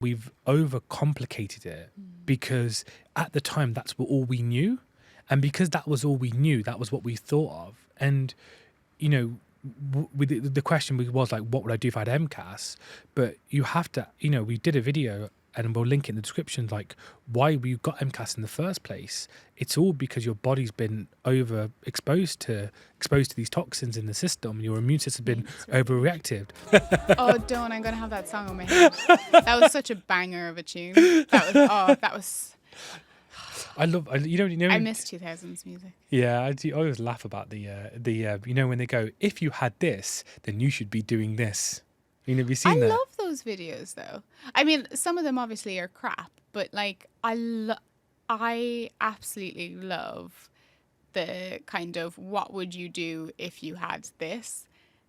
we've overcomplicated it because at the time that's all we knew. And because that was all we knew, that was what we thought of. And, you know, the question was like, what would I do if I had MCAS? But you have to, you know, we did a video and we'll link it in the description, like why we got MCAS in the first place. It's all because your body's been exposed to these toxins in the system. Your immune system's been overreactive. Oh, don't! I'm gonna have that song on my head. That was such a banger of a tune. That was. I miss 2000s music. Yeah, I always laugh about the you know, when they go, if you had this, then you should be doing this. You know, have you seen that? I love those videos though. I mean, some of them obviously are crap, but like I absolutely love the kind of what would you do if you had this.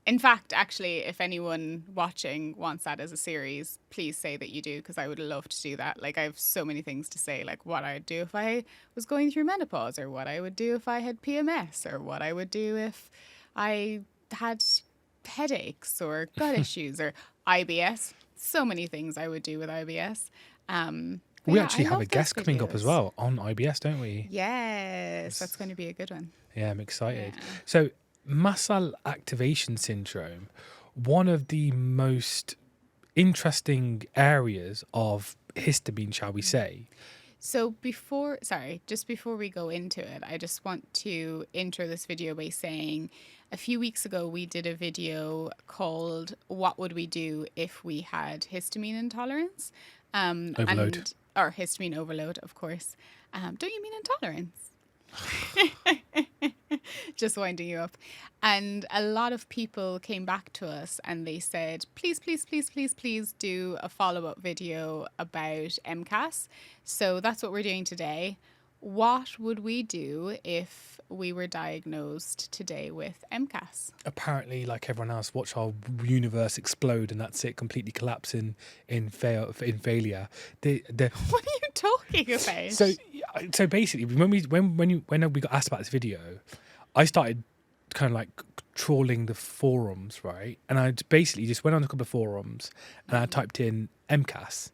In fact, actually, if anyone watching wants that as a series, please say that you do, because I would love to do that. Like, I have so many things to say, like what I'd do if I was going through menopause, or what I would do if I had PMS, or what I would do if I had headaches or gut issues or IBS. So many things I would do with IBS. We actually have a guest coming up as well on IBS, don't we? Yes, that's going to be a good one. Yeah, I'm excited. Yeah. So, Mast Cell Activation Syndrome, one of the most interesting areas of histamine, shall we say. So just before we go into it, I just want to intro this video by saying a few weeks ago we did a video called What Would We Do If We Had Histamine Intolerance? Overload. Or histamine overload, of course. Don't you mean intolerance? Just winding you up. And a lot of people came back to us and they said, please do a follow-up video about MCAS. So that's what we're doing today. What would we do if we were diagnosed today with MCAS? Apparently, like everyone else, watch our universe explode and that's it, completely collapse in failure. What are you talking about? So basically, when we got asked about this video, I started kind of like trawling the forums, right? And I basically just went on a couple of forums and I typed in MCAS.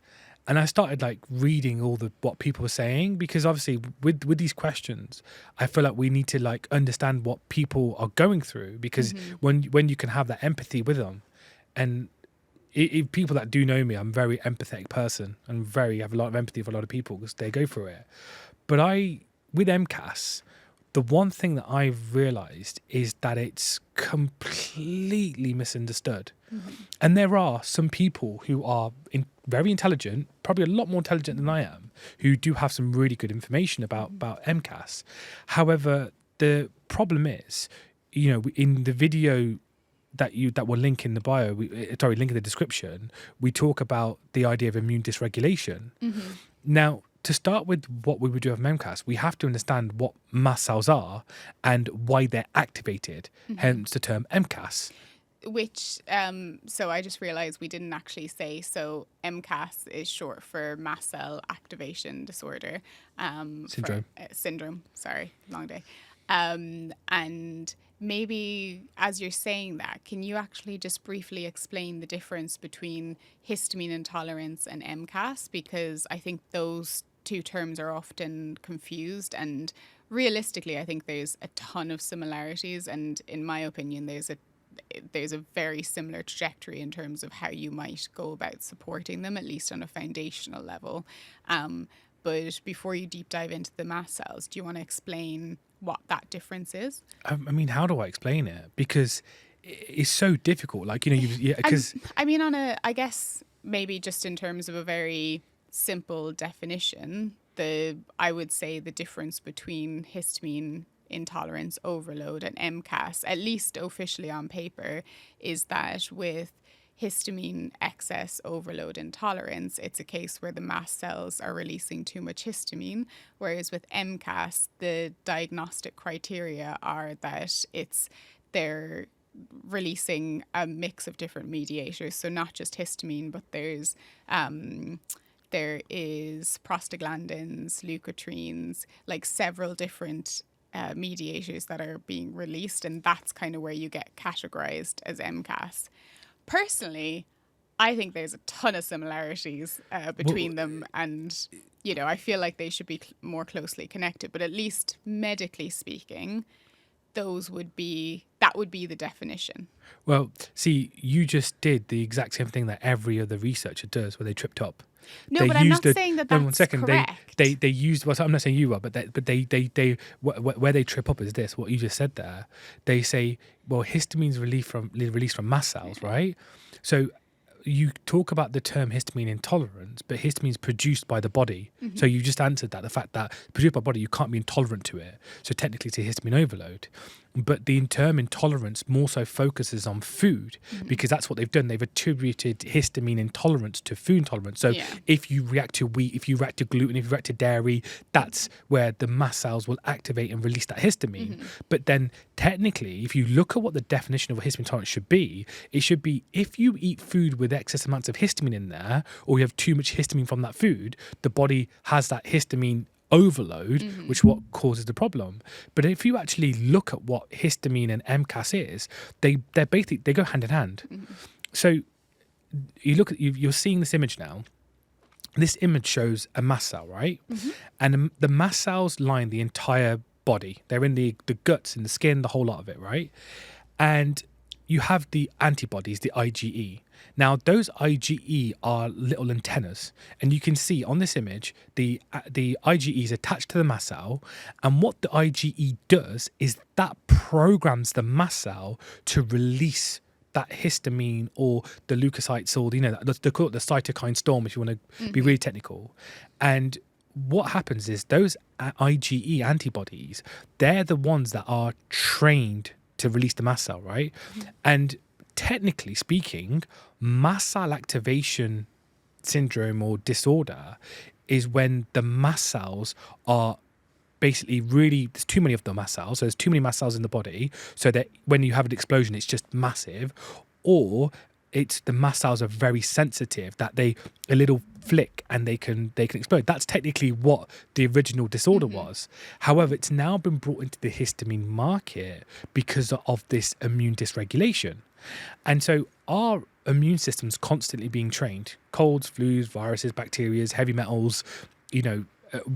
And I started like reading what people were saying, because obviously with these questions, I feel like we need to like understand what people are going through, because when you can have that empathy with them, and if people that do know me, I'm a very empathetic person and have a lot of empathy for a lot of people because they go through it. But with MCAS, the one thing that I've realized is that it's completely misunderstood. And there are some people who are very intelligent, probably a lot more intelligent than I am, who do have some really good information about MCAS. However, the problem is, you know, in the video that we'll link in the bio, link in the description, we talk about the idea of immune dysregulation. Now, to start with what we would do with MCAS, we have to understand what mast cells are and why they're activated, hence the term MCAS. Which, so I just realized we didn't actually say, so MCAS is short for Mast Cell Activation Disorder. Syndrome. Sorry, long day. And maybe as you're saying that, can you actually just briefly explain the difference between histamine intolerance and MCAS? Because I think those two terms are often confused, and realistically, I think there's a ton of similarities. And in my opinion, there's a very similar trajectory in terms of how you might go about supporting them, at least on a foundational level. But before you deep dive into the mast cells, do you want to explain what that difference is? I mean, how do I explain it? Because it's so difficult. Like, you know, because I mean, I guess maybe just in terms of a very simple definition, I would say the difference between histamine intolerance overload and MCAS, at least officially on paper, is that with histamine excess overload intolerance, it's a case where the mast cells are releasing too much histamine, whereas with MCAS, the diagnostic criteria are that they're releasing a mix of different mediators, so not just histamine, but there is prostaglandins, leukotrienes, like several different mediators that are being released, and that's kind of where you get categorized as MCAS. Personally, I think there's a ton of similarities between them, and I feel like they should be more closely connected. But at least medically speaking, that would be the definition. Well, see, you just did the exact same thing that every other researcher does, where they tripped up. No, They but I'm used not saying that no, that's 1 second. correct. They used. Well, I'm not saying you are, but where they trip up is this. What you just said there. They say, well, histamine's released from mast cells, right? So you talk about the term histamine intolerance, but histamine is produced by the body. So you just answered that. The fact that it's produced by the body, you can't be intolerant to it. So technically it's a histamine overload. But the term intolerance more so focuses on food, because that's what they've done. They've attributed histamine intolerance to food intolerance. So if you react to wheat, if you react to gluten, if you react to dairy, that's where the mast cells will activate and release that histamine. But then technically, if you look at what the definition of a histamine intolerance should be, it should be if you eat food with excess amounts of histamine in there, or you have too much histamine from that food, the body has that histamine overload, which what causes the problem. But if you actually look at what histamine and MCAS is, they go hand in hand. So you look at you're seeing this image now. This image shows a mast cell, right? And the mast cells line the entire body. They're in the guts, in the skin, the whole lot of it, right? And you have the antibodies, the IgE. Now, those IgE are little antennas, and you can see on this image the IgE is attached to the mast cell, and what the IgE does is that programs the mast cell to release that histamine or the leukocytes, or they call it the cytokine storm if you want to be really technical. And what happens is those IgE antibodies, they're the ones that are trained to release the mast cell, right? And technically speaking, mast cell activation syndrome or disorder is when the mast cells are basically there's too many of the mast cells. So there's too many mast cells in the body, so that when you have an explosion, it's just massive, or it's the mast cells are very sensitive, that a little flick and they can explode. That's technically what the original disorder was. However, it's now been brought into the histamine market because of this immune dysregulation. And so our immune system's constantly being trained. Colds, flus, viruses, bacteria, heavy metals,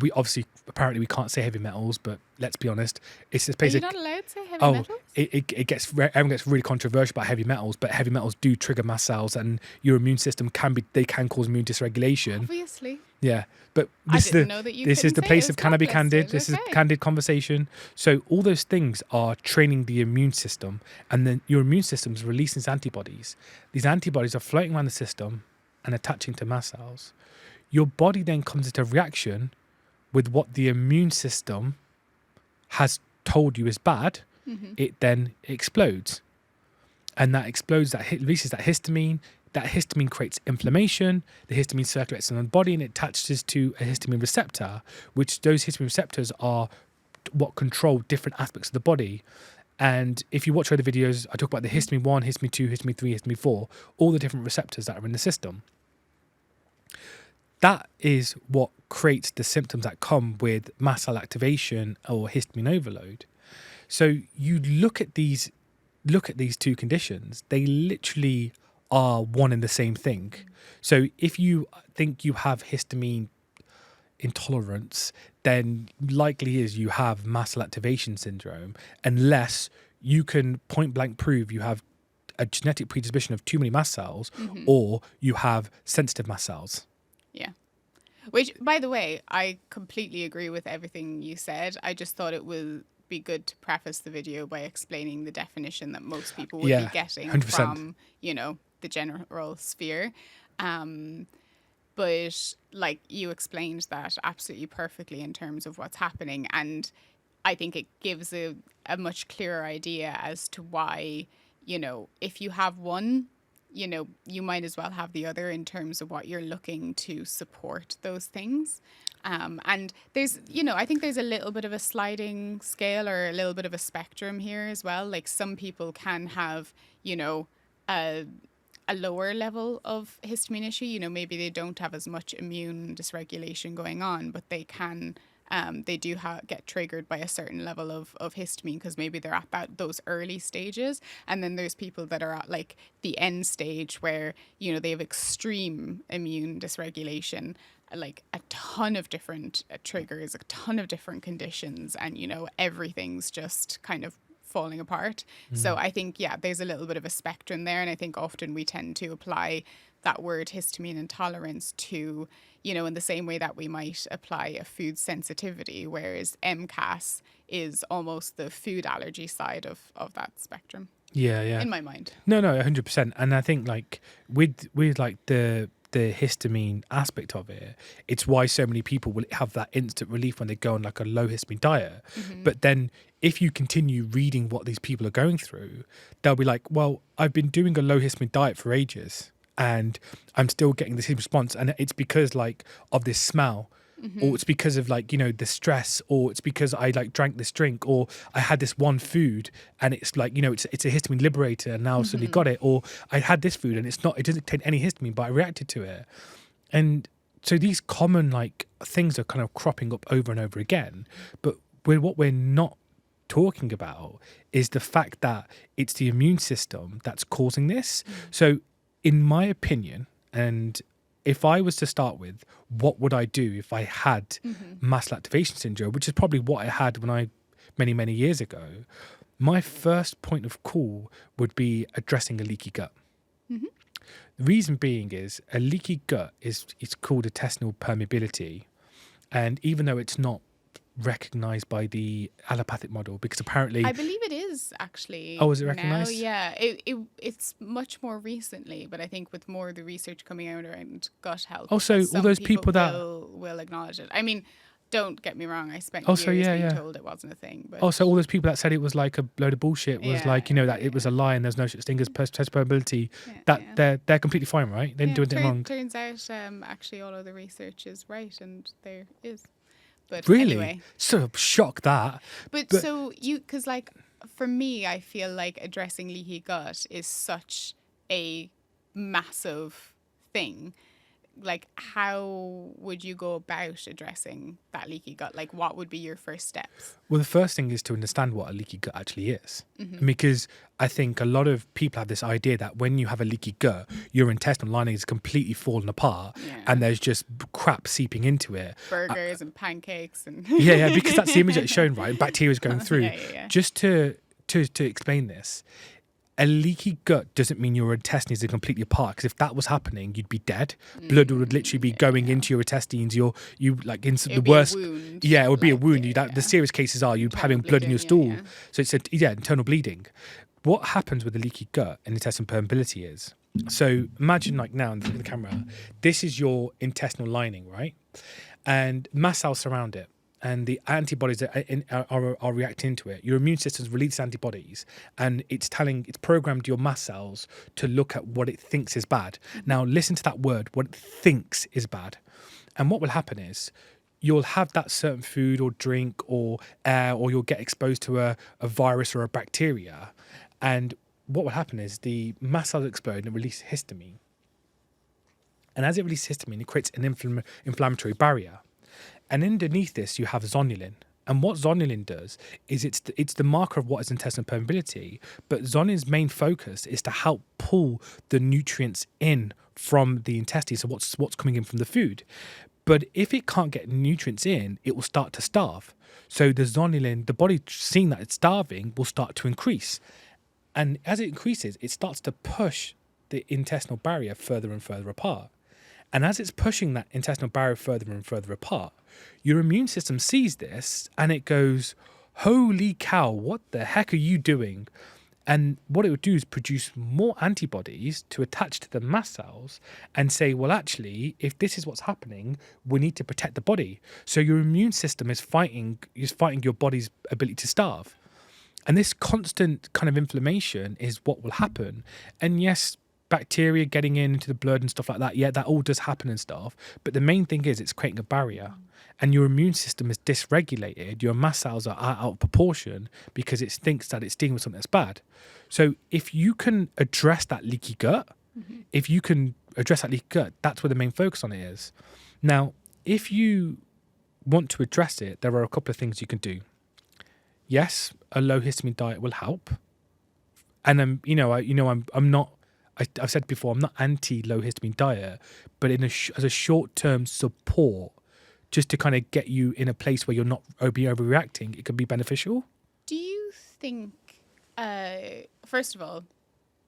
we obviously, apparently we can't say heavy metals, but let's be honest, it's just basic. Are you not allowed to say heavy metals? Everyone gets really controversial about heavy metals, but heavy metals do trigger mast cells, and your immune system can cause immune dysregulation. Obviously. Yeah, but this is the place of Cannabis Candid. This is Candid conversation. So all those things are training the immune system, and then your immune system is releasing these antibodies. These antibodies are floating around the system and attaching to mast cells. Your body then comes into reaction with what the immune system has told you is bad. It then explodes. And that explodes, that releases that histamine. That histamine creates inflammation. The histamine circulates in the body and it attaches to a histamine receptor, which those histamine receptors are what control different aspects of the body. And if you watch other videos, I talk about the histamine 1, histamine 2, histamine 3, histamine 4, all the different receptors that are in the system. That is what creates the symptoms that come with mast cell activation or histamine overload. So you look at these two conditions, they literally are one and the same thing. So if you think you have histamine intolerance, then likely is you have mast cell activation syndrome, unless you can point blank prove you have a genetic predisposition of too many mast cells, or you have sensitive mast cells. Yeah. Which, by the way, I completely agree with everything you said. I just thought it would be good to preface the video by explaining the definition that most people would be getting 100%. from, the general sphere. But like you explained that absolutely perfectly in terms of what's happening. And I think it gives a much clearer idea as to why, if you have one, you might as well have the other in terms of what you're looking to support those things. And there's, I think there's a little bit of a sliding scale or a little bit of a spectrum here as well. Like some people can have, a lower level of histamine issue. Maybe they don't have as much immune dysregulation going on, but they can they do get triggered by a certain level of histamine because maybe they're at those early stages. And then there's people that are at like the end stage where, you know, they have extreme immune dysregulation, like a ton of different triggers, a ton of different conditions, and, you know, everything's just kind of falling apart. So I think, yeah, there's a little bit of a spectrum there. And I think often we tend to apply that word histamine intolerance to, you know, in the same way that we might apply a food sensitivity, whereas MCAS is almost the food allergy side of that spectrum. Yeah, yeah. In my mind. No, 100%. And I think like with like the histamine aspect of it, it's why so many people will have that instant relief when they go on like a low histamine diet. But then if you continue reading what these people are going through, they'll be like, well, I've been doing a low histamine diet for ages and I'm still getting the same response, and it's because like of this smell, or it's because of like, you know, the stress, or it's because I like drank this drink, or I had this one food and it's like, you know, it's a histamine liberator and now I suddenly got it, or I had this food and it doesn't contain any histamine but I reacted to it. And so these common like things are kind of cropping up over and over again, but what we're not talking about is the fact that it's the immune system that's causing this. So in my opinion, and if I was to start with, what would I do if I had Mast Cell Activation Syndrome, which is probably what I had when many years ago, my first point of call would be addressing a leaky gut. The reason being is a leaky gut is called intestinal permeability. And even though it's not recognized by the allopathic model, because apparently I believe it is actually. Oh, is it recognized? Yeah, it's much more recently, but I think with more of the research coming out around gut health. Also, all those people that will acknowledge it. I mean, don't get me wrong, I spent Also, years yeah, being yeah. told it wasn't a thing. But also all those people that said it was like a load of bullshit was Yeah, like, you know, that it was a lie and there's no such thing as test permeability, they're completely fine, right? They didn't do anything wrong. Turns out actually all of the research is right, and there is. But Really? anyway. Sort of shocked that. But so because like for me, I feel like addressing leaky gut is such a massive thing. Like, how would you go about addressing that leaky gut? Like, what would be your first steps? Well, the first thing is to understand what a leaky gut actually is. Because I think a lot of people have this idea that when you have a leaky gut, your intestinal lining is completely fallen apart and there's just crap seeping into it. Burgers and pancakes and... Yeah, because that's the image that's shown, right? Bacteria is going through. Yeah. Just to explain this, a leaky gut doesn't mean your intestines are completely apart, because if that was happening, you'd be dead. Blood would literally be going into your intestines. You like in the worst. Yeah, it would be a wound. The serious cases are you having blood in your stool. So it's internal bleeding. What happens with a leaky gut and intestinal permeability is, so imagine like now in the camera, this is your intestinal lining, right? And mast cells surround it. And the antibodies that are reacting to it, your immune system's release antibodies, and it's programmed your mast cells to look at what it thinks is bad. Now, listen to that word, what it thinks is bad. And what will happen is you'll have that certain food or drink or air, or you'll get exposed to a virus or a bacteria. And what will happen is the mast cells explode and release histamine. And as it releases histamine, it creates an inflammatory barrier. And underneath this, you have zonulin. And what zonulin does is it's the marker of what is intestinal permeability. But zonulin's main focus is to help pull the nutrients in from the intestines, so what's coming in from the food. But if it can't get nutrients in, it will start to starve. So the zonulin, the body seeing that it's starving, will start to increase. And as it increases, it starts to push the intestinal barrier further and further apart. And as it's pushing that intestinal barrier further and further apart, your immune system sees this and it goes, holy cow, what the heck are you doing? And what it would do is produce more antibodies to attach to the mast cells and say, well, actually, if this is what's happening, we need to protect the body. So your immune system is fighting your body's ability to starve. And this constant kind of inflammation is what will happen. And yes, bacteria getting into the blood and stuff like that, yeah, that all does happen and stuff. But the main thing is it's creating a barrier. And your immune system is dysregulated. Your mast cells are out of proportion because it thinks that it's dealing with something that's bad. So if you can address that leaky gut, that's where the main focus on it is. Now, if you want to address it, there are a couple of things you can do. Yes, a low histamine diet will help, and I'm not. I've said before, I'm not anti low histamine diet, but as a short term support, just to kind of get you in a place where you're not overreacting, it can be beneficial. Do you think, first of all,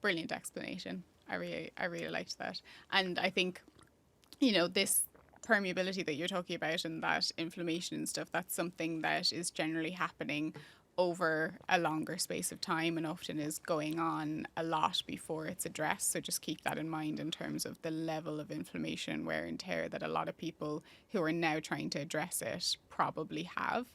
brilliant explanation. I really liked that. And I think, this permeability that you're talking about and that inflammation and stuff, that's something that is generally happening over a longer space of time and often is going on a lot before it's addressed. So just keep that in mind in terms of the level of inflammation, wear and tear that a lot of people who are now trying to address it probably have.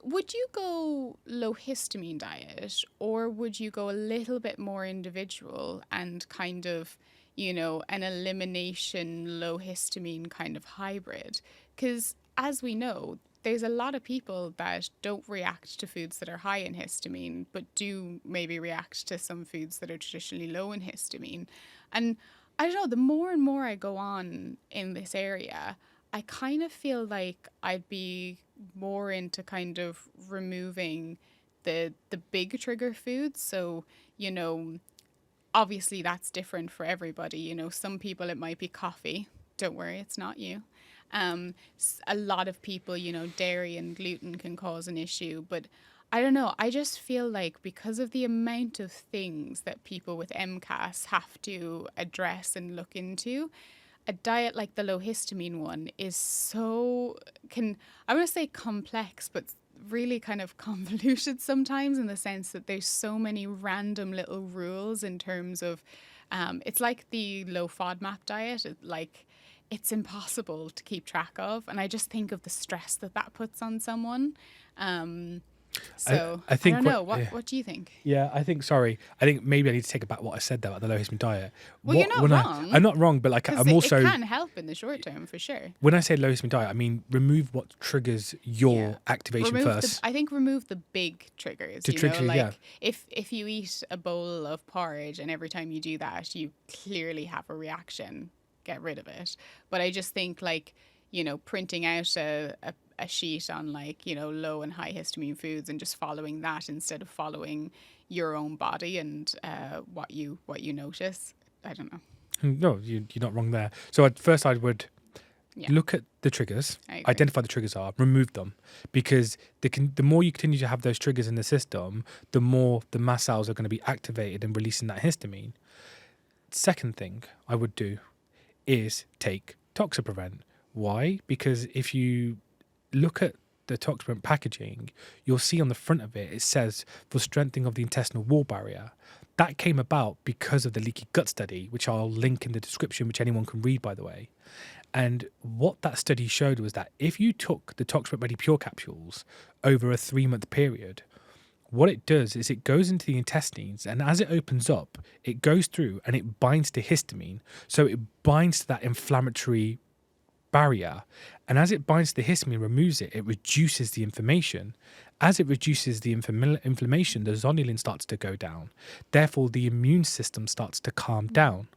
Would you go low histamine diet, or would you go a little bit more individual and kind of, an elimination low histamine kind of hybrid? Because as we know, there's a lot of people that don't react to foods that are high in histamine, but do maybe react to some foods that are traditionally low in histamine. And I don't know, the more and more I go on in this area, I kind of feel like I'd be more into kind of removing the big trigger foods. So, obviously that's different for everybody. Some people it might be coffee. Don't worry, it's not you. A lot of people, dairy and gluten can cause an issue, but I don't know. I just feel like because of the amount of things that people with MCAS have to address and look into, a diet like the low histamine one is I want to say complex, but really kind of convoluted sometimes, in the sense that there's so many random little rules in terms of, it's like the low FODMAP diet. It's impossible to keep track of. And I just think of the stress that puts on someone. I think I don't know. What do you think? Yeah, I think maybe I need to take back what I said there about the low histamine diet. Well, you're not wrong. I'm not wrong, but I'm also... It can help in the short term, for sure. When I say low histamine diet, I mean remove what triggers your activation first. I think remove the big triggers. If you eat a bowl of porridge and every time you do that, you clearly have a reaction, get rid of it. But I just think printing out a sheet on low and high histamine foods and just following that instead of following your own body and what you notice. I don't know. No, you're not wrong there. So at first I would look at the triggers, identify the triggers are, remove them, because the more you continue to have those triggers in the system, the more the mast cells are going to be activated and releasing that histamine. Second thing I would do is take Toxaprevent. Why? Because if you look at the Toxaprevent packaging, you'll see on the front of it says for strengthening of the intestinal wall barrier. That came about because of the leaky gut study, which I'll link in the description, which anyone can read, by the way. And what that study showed was that if you took the Toxaprevent Ready Pure capsules over a 3-month period, what it does is it goes into the intestines, and as it opens up, it goes through and it binds to histamine. So it binds to that inflammatory barrier, and as it binds to the histamine, removes it, it reduces the inflammation. As it reduces the inflammation, the zonulin starts to go down. Therefore, the immune system starts to calm down.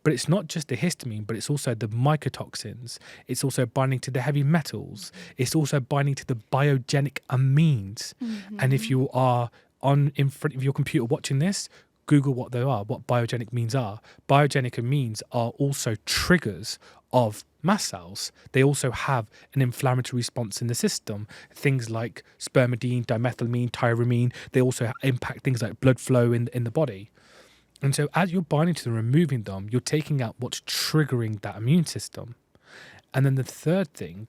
But it's not just the histamine, but it's also the mycotoxins. It's also binding to the heavy metals. It's also binding to the biogenic amines. Mm-hmm. And if you are in front of your computer watching this, Google what they are, what biogenic amines are. Biogenic amines are also triggers of mast cells. They also have an inflammatory response in the system. Things like spermidine, dimethylamine, tyramine, they also impact things like blood flow in the body. And so as you're binding to them, removing them, you're taking out what's triggering that immune system. And then the third thing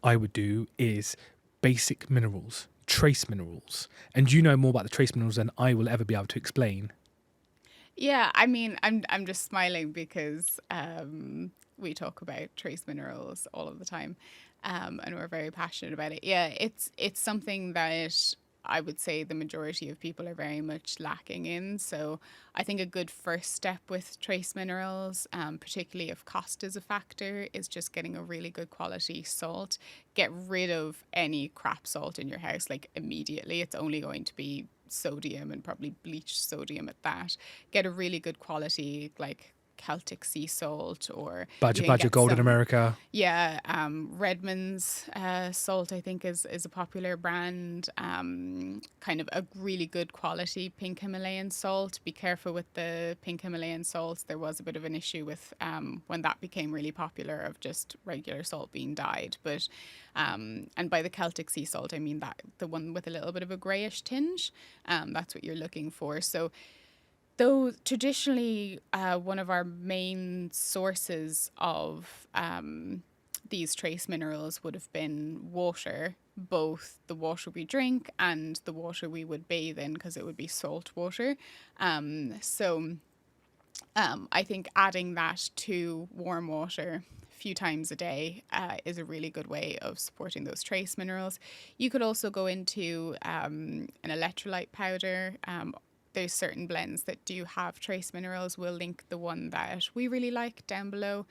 I would do is basic minerals, trace minerals. And you know more about the trace minerals than I will ever be able to explain. Yeah, I mean, I'm just smiling because we talk about trace minerals all of the time, and we're very passionate about it. Yeah, it's something that I would say the majority of people are very much lacking in. So I think a good first step with trace minerals, particularly if cost is a factor, is just getting a really good quality salt. Get rid of any crap salt in your house, immediately. It's only going to be sodium and probably bleached sodium at that. Get a really good quality, Celtic sea salt, or Badger you can get Golden some- America. Yeah, Redmond's salt, I think, is a popular brand. Kind of a really good quality pink Himalayan salt. Be careful with the pink Himalayan salts. There was a bit of an issue with when that became really popular, of just regular salt being dyed. But and by the Celtic sea salt, I mean that the one with a little bit of a greyish tinge. That's what you're looking for. So, though traditionally one of our main sources of these trace minerals would have been water, both the water we drink and the water we would bathe in, because it would be salt water. I think adding that to warm water a few times a day is a really good way of supporting those trace minerals. You could also go into an electrolyte powder. There's certain blends that do have trace minerals. We'll link the one that we really like down below.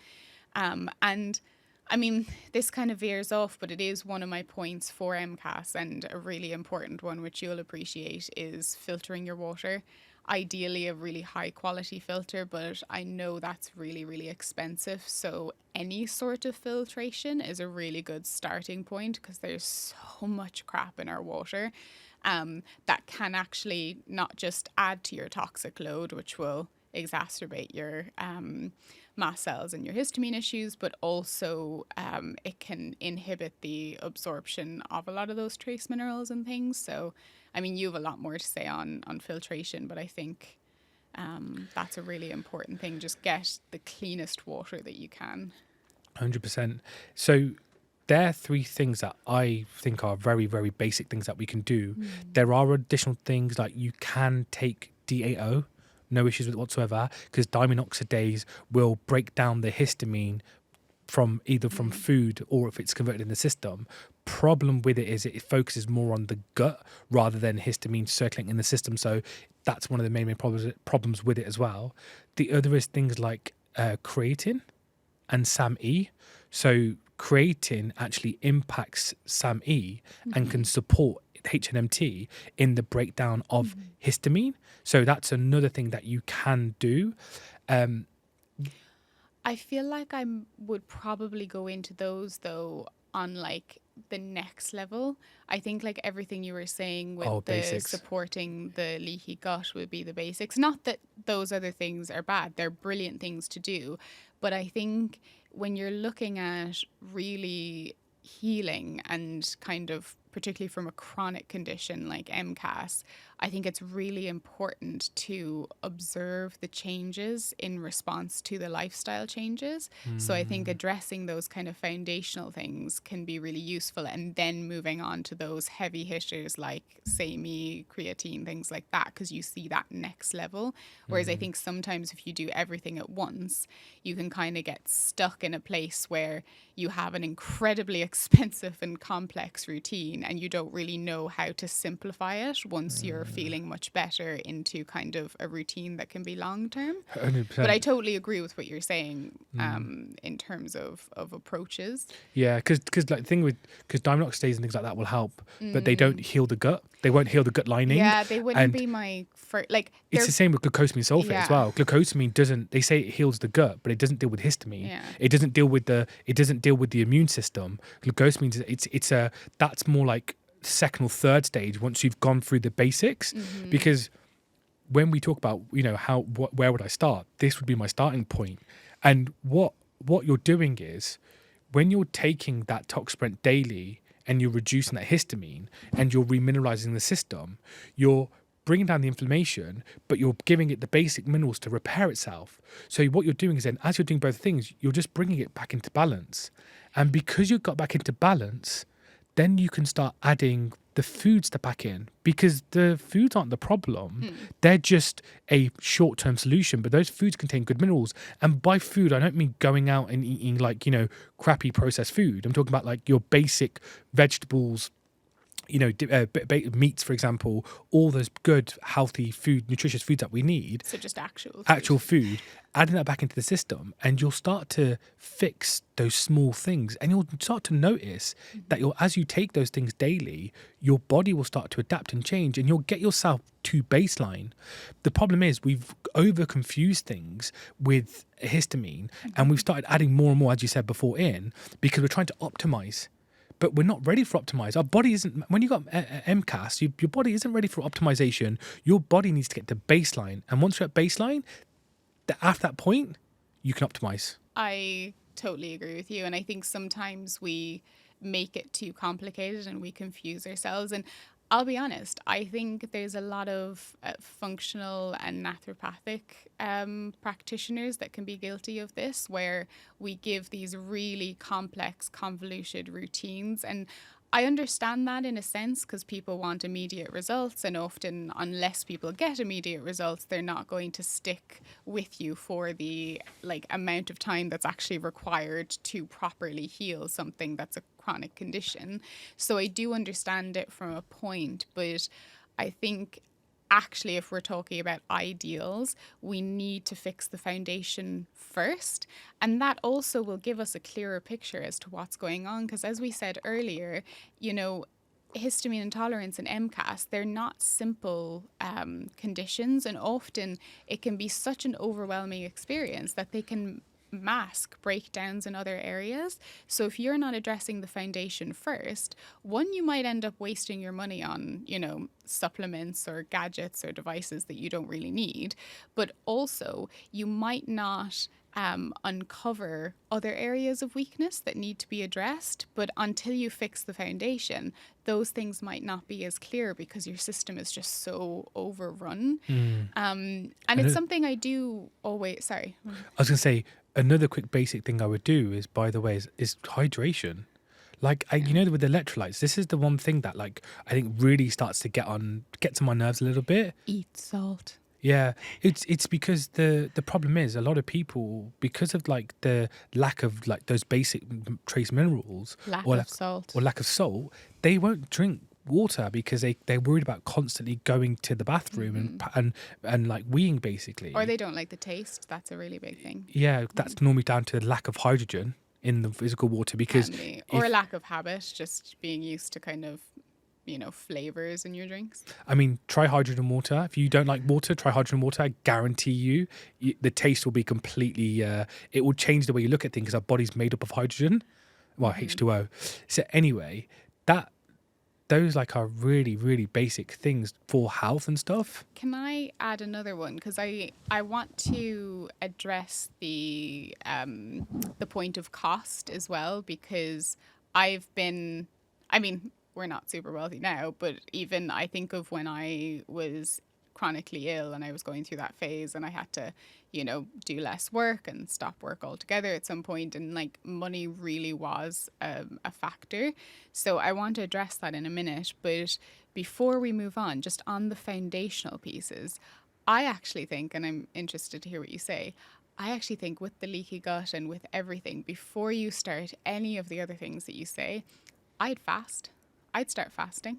And I mean, this kind of veers off, but it is one of my points for MCAS, and a really important one, which you'll appreciate, is filtering your water. Ideally a really high quality filter, but I know that's really, really expensive. So any sort of filtration is a really good starting point, because there's so much crap in our water that can actually not just add to your toxic load, which will exacerbate your mast cells and your histamine issues, but also it can inhibit the absorption of a lot of those trace minerals and things. So, I mean, you have a lot more to say on filtration, but I think that's a really important thing. Just get the cleanest water that you can. 100%. So there are three things that I think are very, very basic things that we can do. There are additional things, like you can take DAO, no issues with it whatsoever, because diamine oxidase will break down the histamine from either from food or if it's converted in the system. Problem with it is it focuses more on the gut rather than histamine circulating in the system. So that's one of the main problems with it as well. The other is things like creatine and SAMe. So creatine actually impacts SAMe and can support HNMT in the breakdown of histamine. So that's another thing that you can do. I feel like I would probably go into those, though, on like the next level. I think like everything you were saying with the basics. supporting the leaky gut would be the basics. Not that those other things are bad. They're brilliant things to do. But I think when you're looking at really healing, and kind of particularly from a chronic condition like MCAS, I think it's really important to observe the changes in response to the lifestyle changes. So I think addressing those kind of foundational things can be really useful, and then moving on to those heavy hitters like SAMe, creatine, things like that, because you see that next level. Whereas I think sometimes if you do everything at once, you can kind of get stuck in a place where you have an incredibly expensive and complex routine, and you don't really know how to simplify it once you're feeling much better into kind of a routine that can be long term. 100%. But I totally agree with what you're saying in terms of approaches. Yeah, because like the thing with, because diamine oxidase and things like that will help, but they don't heal the gut. They won't heal the gut lining. Yeah, they wouldn't And be my first. Like, it's the same with glucosamine sulfate as Yeah. well. Glucosamine doesn't. They say it heals the gut, but it doesn't deal with histamine. Yeah. It doesn't deal with the immune system. Glucosamine, it's that's more like second or third stage once you've gone through the basics. Because when we talk about, you know, where would I start? This would be my starting point. And what you're doing is, when you're taking that Toxprint daily and you're reducing that histamine and you're remineralizing the system, you're bringing down the inflammation, but you're giving it the basic minerals to repair itself. So what you're doing is then, as you're doing both things, you're just bringing it back into balance. And because you've got back into balance, then you can start adding the foods to back in, because the foods aren't the problem. They're just a short-term solution, but those foods contain good minerals. And by food, I don't mean going out and eating like, you know, crappy processed food. I'm talking about like your basic vegetables, meats, for example, all those good, healthy food, nutritious foods that we need, So just actual food, adding that back into the system, and you'll start to fix those small things, and you'll start to notice that as you take those things daily, your body will start to adapt and change, and you'll get yourself to baseline. The problem is we've over confused things with histamine, and we've started adding more and more, as you said before, in because we're trying to optimize. But we're not ready for optimize. Our body isn't. When you got MCAS, your body isn't ready for optimization. Your body needs to get to baseline, and once you're at baseline, after that point, you can optimize. I totally agree with you, and I think sometimes we make it too complicated and we confuse ourselves. And I'll be honest, I think there's a lot of functional and naturopathic practitioners that can be guilty of this, where we give these really complex, convoluted routines. And I understand that in a sense, because people want immediate results, and often unless people get immediate results, they're not going to stick with you for the amount of time that's actually required to properly heal something that's a chronic condition. So I do understand it from a point, but I think actually, if we're talking about ideals, we need to fix the foundation first. And that also will give us a clearer picture as to what's going on. Because as we said earlier, histamine intolerance and MCAS, they're not simple conditions. And often it can be such an overwhelming experience that they can mask breakdowns in other areas. So if you're not addressing the foundation first, one, you might end up wasting your money on, supplements or gadgets or devices that you don't really need. But also you might not uncover other areas of weakness that need to be addressed. But until you fix the foundation, those things might not be as clear because your system is just so overrun. And it's something I do always, sorry. I was going to say, another quick basic thing I would do is, by the way, is hydration. With the electrolytes, this is the one thing that I think really starts to get to my nerves a little bit. Eat salt. Yeah, it's because the problem is a lot of people, because of the lack of those basic trace minerals, lack of salt, they won't drink water because they're worried about constantly going to the bathroom and weeing basically. Or they don't like the taste. That's a really big thing. Yeah, that's normally down to the lack of hydrogen in the physical water, because or a lack of habit, just being used to kind of flavors in your drinks. I mean, try hydrogen water. If you don't like water, try hydrogen water. I guarantee you the taste will be completely it will change the way you look at things, because our body's made up of hydrogen, H2O. So anyway, those are really, really basic things for health and stuff. Can I add another one? Because I want to address the point of cost as well, because we're not super wealthy now, but even I think of when I was chronically ill and I was going through that phase and I had to, do less work and stop work altogether at some point, and money really was a factor. So I want to address that in a minute, but before we move on, just on the foundational pieces, I actually think, and I'm interested to hear what you say, I actually think with the leaky gut and with everything, before you start any of the other things that you say, I'd start fasting,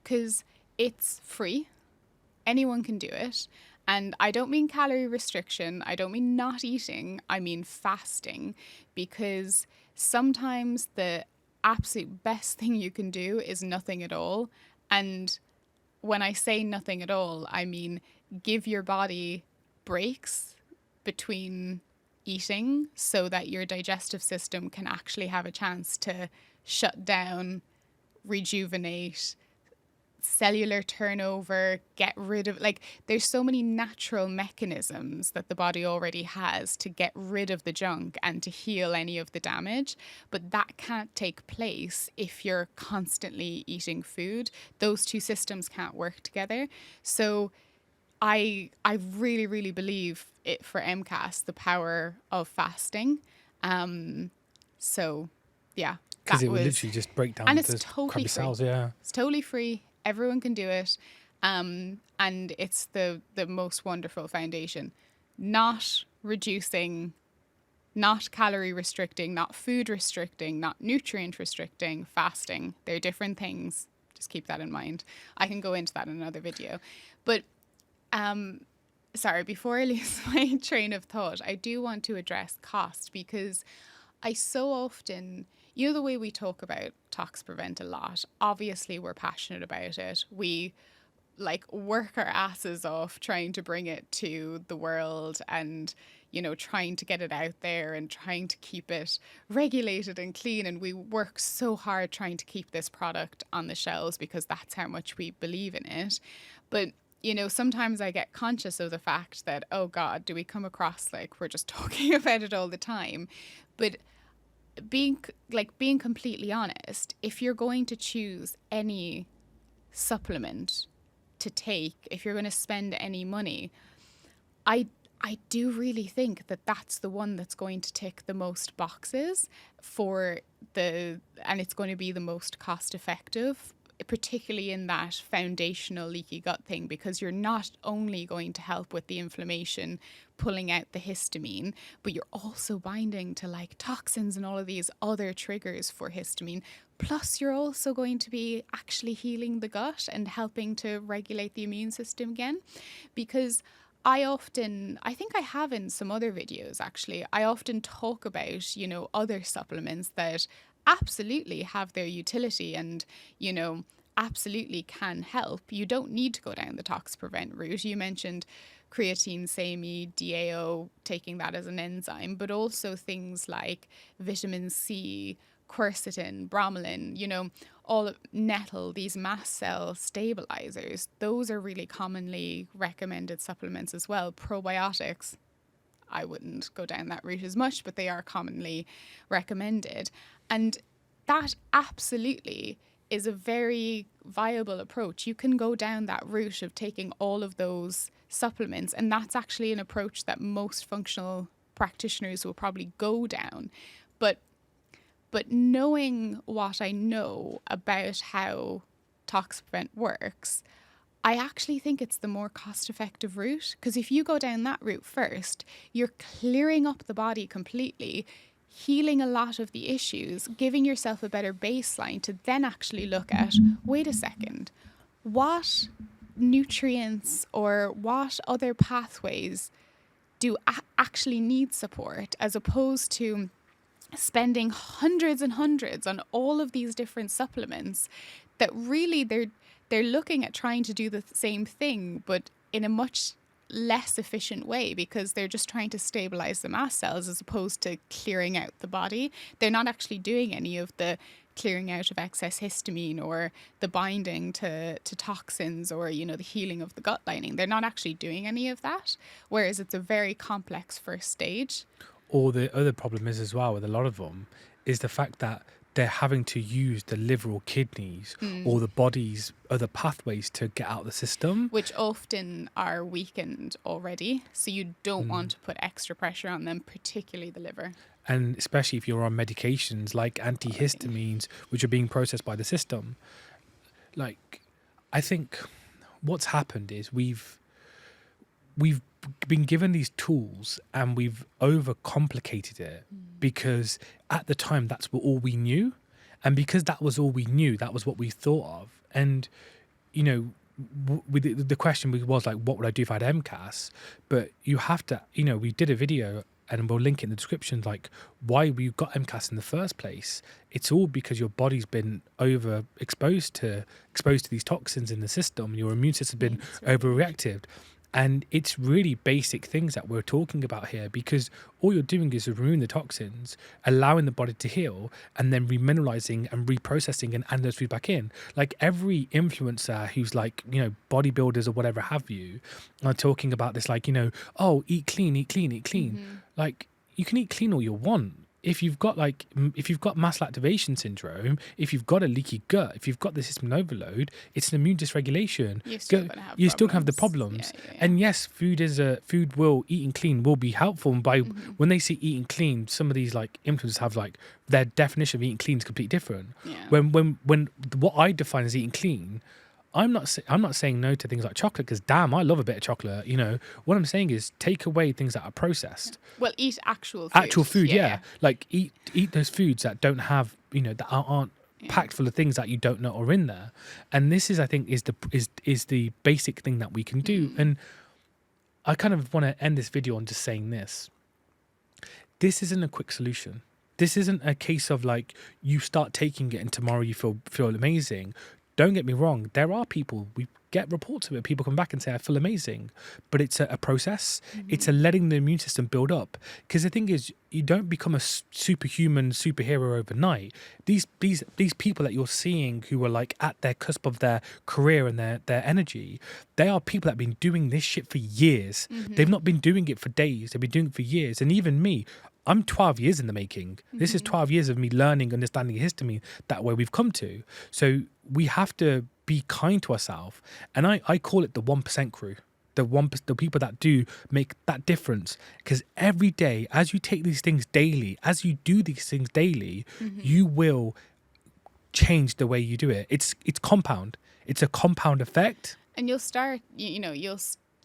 because it's free. Anyone can do it. And I don't mean calorie restriction. I don't mean not eating. I mean fasting, because sometimes the absolute best thing you can do is nothing at all. And when I say nothing at all, I mean give your body breaks between eating so that your digestive system can actually have a chance to shut down, rejuvenate, cellular turnover, get rid of, there's so many natural mechanisms that the body already has to get rid of the junk and to heal any of the damage, but that can't take place if you're constantly eating food. Those two systems can't work together. So I really, really believe it for MCAS, the power of fasting. So yeah, because it will literally just break down, and it's totally free. Cells, yeah, it's totally free. Everyone can do it, and it's the most wonderful foundation. Not reducing, not calorie restricting, not food restricting, not nutrient restricting. Fasting. They're different things. Just keep that in mind. I can go into that in another video. But sorry, before I lose my train of thought, I do want to address cost, because I so often, you know, the way we talk about Tox Prevent a lot, obviously we're passionate about it. We like work our asses off trying to bring it to the world and, you know, trying to get it out there and trying to keep it regulated and clean. And we work so hard trying to keep this product on the shelves because that's how much we believe in it. But you know, sometimes I get conscious of the fact that, oh God, do we come across like we're just talking about it all the time? But being completely honest, if you're going to choose any supplement to take, if you're going to spend any money, I do really think that that's the one that's going to tick the most boxes and it's going to be the most cost effective, particularly in that foundational leaky gut thing, because you're not only going to help with the inflammation, pulling out the histamine, but you're also binding to like toxins and all of these other triggers for histamine. Plus, you're also going to be actually healing the gut and helping to regulate the immune system again. Because I think I have in some other videos actually, I often talk about, you know, other supplements that absolutely have their utility and, you know, absolutely can help. You don't need to go down the Tox Prevent route. You mentioned creatine, SAMe, DAO, taking that as an enzyme, but also things like vitamin C, quercetin, bromelain, you know, all of nettle, these mast cell stabilizers. Those are really commonly recommended supplements as well. Probiotics, I wouldn't go down that route as much, but they are commonly recommended. And that absolutely is a very viable approach. You can go down that route of taking all of those supplements, and that's actually an approach that most functional practitioners will probably go down. But knowing what I know about how Tox Prevent works, I actually think it's the more cost-effective route, because if you go down that route first, you're clearing up the body completely, healing a lot of the issues, giving yourself a better baseline to then actually look at, wait a second, what nutrients or what other pathways do actually need support, as opposed to spending hundreds and hundreds on all of these different supplements that really they're looking at trying to do the same thing, but in a much less efficient way, because they're just trying to stabilize the mast cells as opposed to clearing out the body. They're not actually doing any of the clearing out of excess histamine or the binding to toxins or, you know, the healing of the gut lining. They're not actually doing any of that, whereas it's a very complex first stage. Or the other problem is as well with a lot of them is the fact that they're having to use the liver or kidneys or the body's other pathways to get out of the system. Which often are weakened already. So you don't want to put extra pressure on them, particularly the liver. And especially if you're on medications like antihistamines, which are being processed by the system. Like, I think what's happened is we've been given these tools and we've overcomplicated it because at the time that's all we knew, and because that was all we knew, that was what we thought of. And you know, the question was like, what would I do if I had MCAS? But you have to, you know, we did a video and we'll link it in the description, like why we got MCAS in the first place. It's all because your body's been exposed to these toxins in the system. Your immune system's been overreactive. And it's really basic things that we're talking about here, because all you're doing is removing the toxins, allowing the body to heal, and then remineralizing and reprocessing and adding those food back in. Like every influencer who's like, you know, bodybuilders or whatever have you, are talking about this, like, you know, oh, eat clean, eat clean, eat clean. Mm-hmm. Like, you can eat clean all you want. If you've got Mast Cell Activation Syndrome, if you've got a leaky gut, if you've got the histamine overload, it's an immune dysregulation. You're still gonna have the problems. Yeah. And yes, eating clean will be helpful. And by when they say eating clean, some of these like influencers have like their definition of eating clean is completely different. Yeah. When what I define as eating clean, I'm not saying no to things like chocolate, because damn, I love a bit of chocolate. You know, what I'm saying is take away things that are processed. Well, eat actual food. Actual food, yeah. Like eat those foods that don't have, you know, that aren't packed full of things that you don't know are in there. And this is, I think, is the basic thing that we can do. And I kind of want to end this video on just saying this. This isn't a quick solution. This isn't a case of like you start taking it and tomorrow you feel amazing. Don't get me wrong. There are people, we get reports of it. People come back and say, I feel amazing. But it's a process. It's a letting the immune system build up. Because the thing is, you don't become a superhuman superhero overnight. These people that you're seeing who are like at their cusp of their career and their energy, they are people that have been doing this shit for years. They've not been doing it for days. They've been doing it for years. And even me, I'm 12 years in the making. This is 12 years of me learning, understanding histamine, that way we've come to. So we have to be kind to ourselves. And I call it the 1% crew, the people that do make that difference. Because every day, as you take these things daily, as you do these things daily, you will change the way you do it. It's compound. It's a compound effect. And you'll start,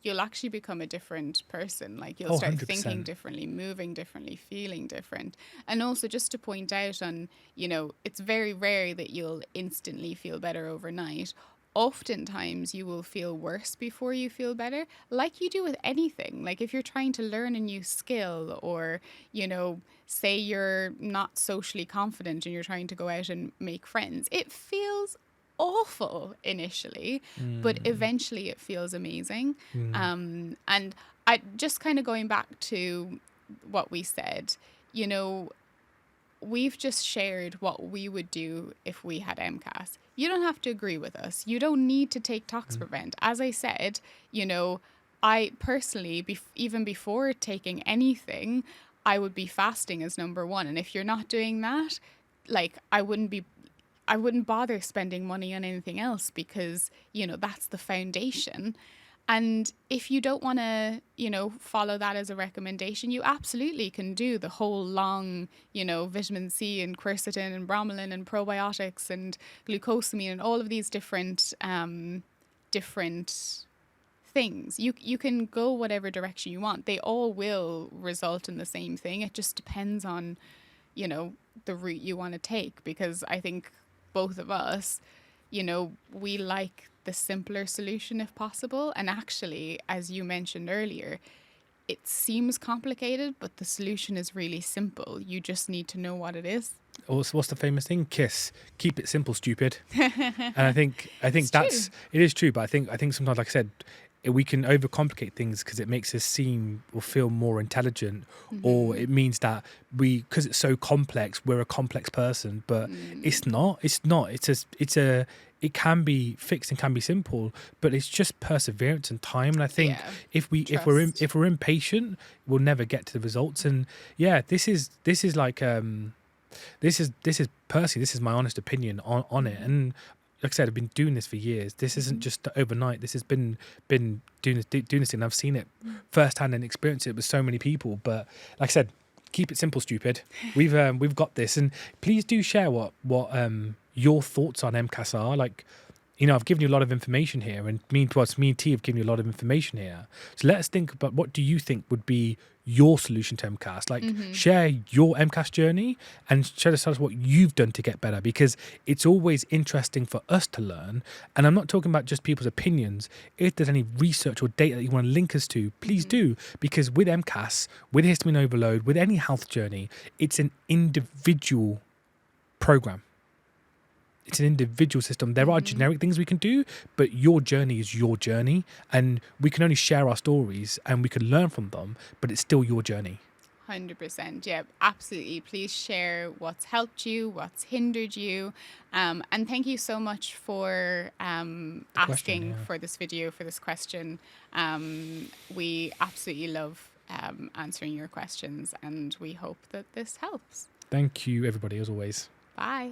you'll actually become a different person. Like you'll start 100%. thinking differently, moving differently, feeling different. And also just to point out on, it's very rare that you'll instantly feel better overnight. Oftentimes you will feel worse before you feel better, like you do with anything. Like if you're trying to learn a new skill or, say you're not socially confident and you're trying to go out and make friends, it feels awful initially, but eventually it feels amazing. And I just kind of going back to what we said, we've just shared what we would do if we had MCAS. You don't have to agree with us. You don't need to take Tox Prevent. As I said, I personally, even before taking anything, I would be fasting as number one. And if you're not doing that, like I wouldn't bother spending money on anything else because, that's the foundation. And if you don't want to, follow that as a recommendation, you absolutely can do the whole long, vitamin C and quercetin and bromelain and probiotics and glucosamine and all of these different things. You can go whatever direction you want. They all will result in the same thing. It just depends on, the route you want to take, because I think both of us, we like the simpler solution if possible. And actually, as you mentioned earlier, it seems complicated, but the solution is really simple. You just need to know what it is. What's the famous thing? KISS. Keep it simple, stupid. And I think It's that's true. it is true. But I think sometimes, like I said, we can overcomplicate things because it makes us seem or feel more intelligent, or it means that because it's so complex, we're a complex person. But it's not. It can be fixed and can be simple, but it's just perseverance and time. And I think if we're impatient, we'll never get to the results. And this is like this is personally, this is my honest opinion on it. And like I said, I've been doing this for years. This isn't just overnight. This has been doing this, and I've seen it firsthand and experienced it with so many people. But like I said, keep it simple, stupid. We've got this, and please do share what your thoughts on MCAS are. Like, I've given you a lot of information here, and me and T have given you a lot of information here. So let us think about, what do you think would be your solution to MCAS? Like, share your MCAS journey and share us what you've done to get better, because it's always interesting for us to learn. And I'm not talking about just people's opinions. If there's any research or data that you want to link us to, please do, because with MCAS, with histamine overload, with any health journey, it's an individual program. It's an individual system. There are generic things we can do, but your journey is your journey, and we can only share our stories and we can learn from them, but it's still your journey. 100%. Yeah, absolutely. Please share what's helped you, what's hindered you. And thank you so much for asking for this video, for this question. We absolutely love answering your questions, and we hope that this helps. Thank you, everybody, as always. Bye.